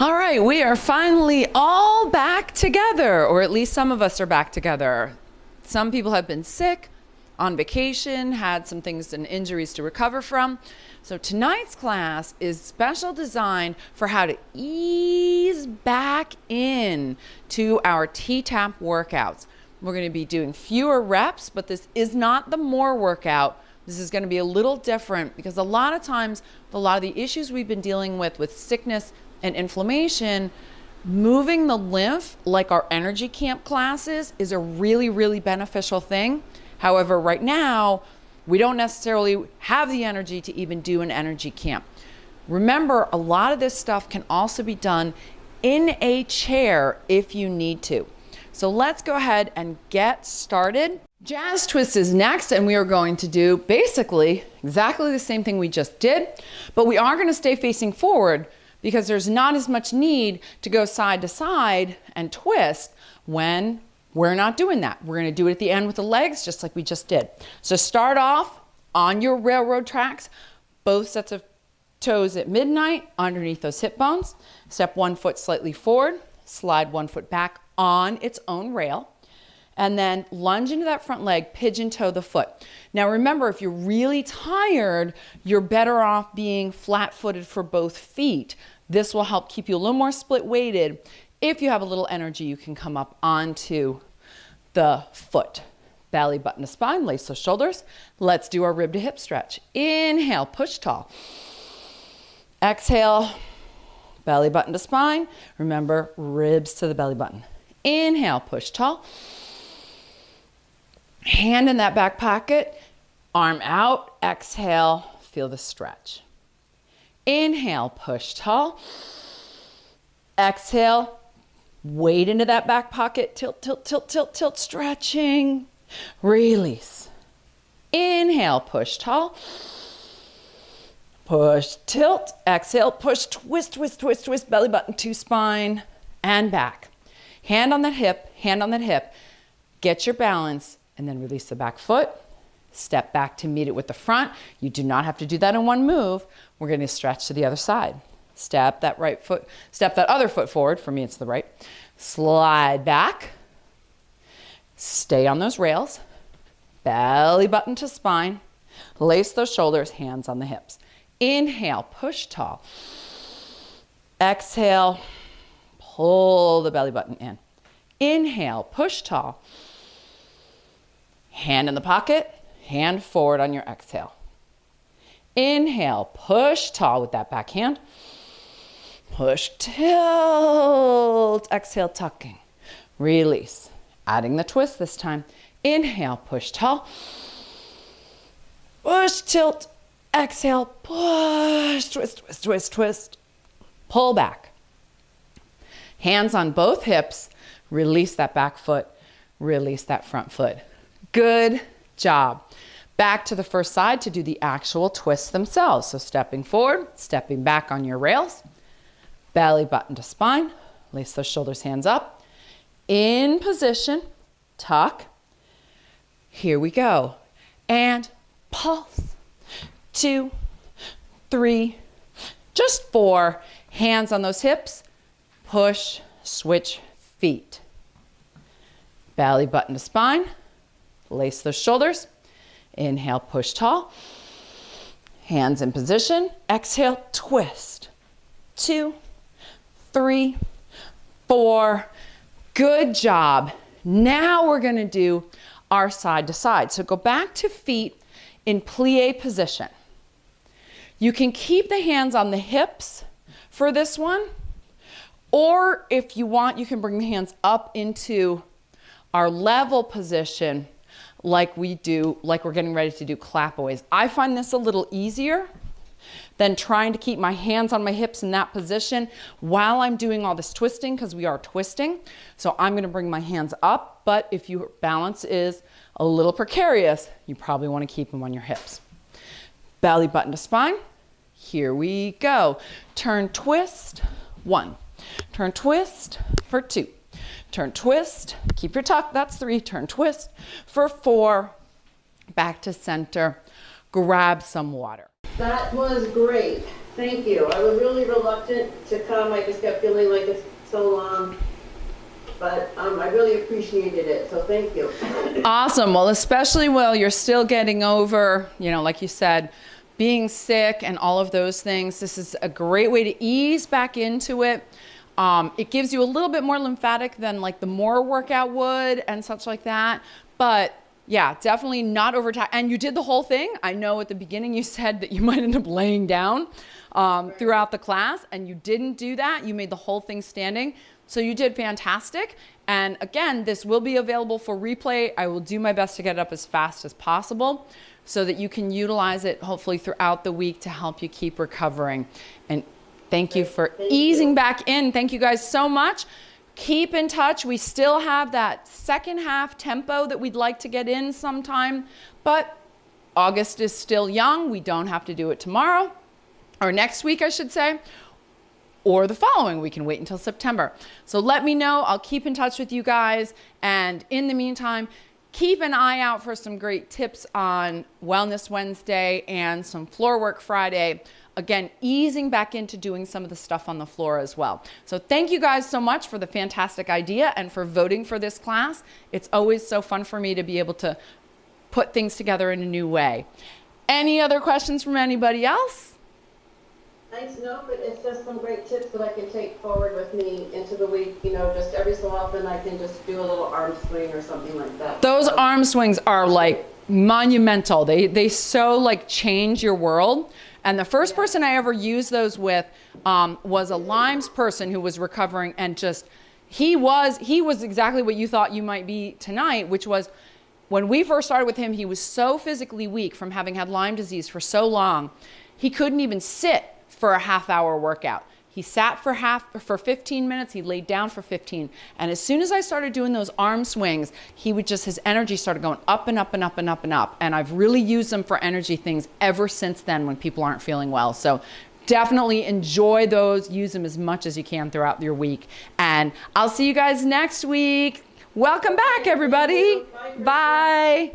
All right, we are finally all back together, or at least some of us are back together. Some people have been sick, on vacation, had some things and injuries to recover from. So tonight's class is special designed for how to ease back in to our T-tap workouts. We're going to be doing fewer reps, but this is not the more workout. This is going to be a little different because a lot of times, a lot of the issues we've been dealing with sickness and inflammation, moving the lymph like our energy camp classes is a really, really beneficial thing. However, right now, we don't necessarily have the energy to even do an energy camp. Remember, a lot of this stuff can also be done in a chair if you need to. So let's go ahead and get started. Jazz twist is next, and we are going to do basically exactly the same thing we just did, but we are going to stay facing forward because there's not as much need to go side to side and twist when we're not doing that. We're going to do it at the end with the legs, just like we just did. So start off on your railroad tracks, both sets of toes at midnight underneath those hip bones. Step one foot slightly forward, slide one foot back on its own rail, and then lunge into that front leg, pigeon toe the foot. Now remember, if you're really tired, you're better off being flat-footed for both feet. This will help keep you a little more split-weighted. If you have a little energy, you can come up onto the foot. Belly button to spine, lace those shoulders. Let's do our rib to hip stretch. Inhale, push tall. Exhale, belly button to spine. Remember, ribs to the belly button. Inhale, push tall. Hand in that back pocket, arm out, exhale, feel the stretch. Inhale, push tall. Exhale, weight into that back pocket, tilt, tilt, tilt, tilt, tilt, stretching. Release. Inhale, push tall. Push, tilt, exhale, push, twist, twist, twist, twist, belly button to spine and back. Hand on that hip, hand on that hip. Get your balance and then release the back foot. Step back to meet it with the front. You do not have to do that in one move. We're going to stretch to the other side. Step that right foot, step that other foot forward. For me, it's the right. Slide back. Stay on those rails. Belly button to spine. Lace those shoulders, hands on the hips. Inhale, push tall. Exhale, pull the belly button in. Inhale, push tall. Hand in the pocket, hand forward on your exhale. Inhale, push tall with that back hand. Push, tilt. Exhale, tucking. Release. Adding the twist this time. Inhale, push tall. Push, tilt. Exhale, push, twist, twist, twist, twist. Pull back. Hands on both hips. Release that back foot. Release that front foot. Good job. Back to the first side to do the actual twists themselves. So stepping forward, stepping back on your rails. Belly button to spine. Lace those shoulders, hands up. In position, tuck. Here we go. And pulse. 2, 3, just 4. Hands on those hips. Push, switch feet. Belly button to spine. Lace those shoulders. Inhale, push tall. Hands in position. Exhale, twist. 2, 3, 4. Good job. Now we're going to do our side to side. So go back to feet in plie position. You can keep the hands on the hips for this one, or if you want, you can bring the hands up into our level position like we do, like we're getting ready to do clapaways. I find this a little easier than trying to keep my hands on my hips in that position while I'm doing all this twisting, because we are twisting. So I'm going to bring my hands up, but if your balance is a little precarious, you probably want to keep them on your hips. Belly button to spine. Here we go. Turn, twist, 1. Turn, twist for 2. Turn, twist, keep your tuck, that's 3. Turn, twist for 4. Back to center. Grab some water. That was great. Thank you. I was really reluctant to come. I just kept feeling like it's so long. But I really appreciated it, so thank you. Awesome. Well, especially while you're still getting over, you know, like you said, being sick and all of those things, this is a great way to ease back into it. It gives you a little bit more lymphatic than like the more workout would and such like that. But yeah, definitely not over time. And you did the whole thing. I know at the beginning you said that you might end up laying down throughout the class, and you didn't do that. You made the whole thing standing. So you did fantastic. And again, this will be available for replay. I will do my best to get it up as fast as possible so that you can utilize it hopefully throughout the week to help you keep recovering. And thank you for easing back in. Thank you guys so much. Keep in touch. We still have that second half tempo that we'd like to get in sometime, but August is still young. We don't have to do it tomorrow or next week, I should say, or the following. We can wait until September. So let me know. I'll keep in touch with you guys. And in the meantime, keep an eye out for some great tips on Wellness Wednesday and some Floor Work Friday. Again, easing back into doing some of the stuff on the floor as well. So thank you guys so much for the fantastic idea and for voting for this class. It's always so fun for me to be able to put things together in a new way. Any other questions from anybody else? Thanks, no, but it's just some great tips that I can take forward with me into the week. You know, just every so often I can just do a little arm swing or something like that. Those arm swings are like monumental. They so like change your world. And the first person I ever used those with was a Lyme's person who was recovering, and just he was exactly what you thought you might be tonight, which was when we first started with him, he was so physically weak from having had Lyme disease for so long, he couldn't even sit for a half-hour workout. He sat for 15 minutes, he laid down for 15. And as soon as I started doing those arm swings, his energy started going up and up and up and up and up. And I've really used them for energy things ever since then when people aren't feeling well. So definitely enjoy those, use them as much as you can throughout your week. And I'll see you guys next week. Welcome back, everybody. Bye.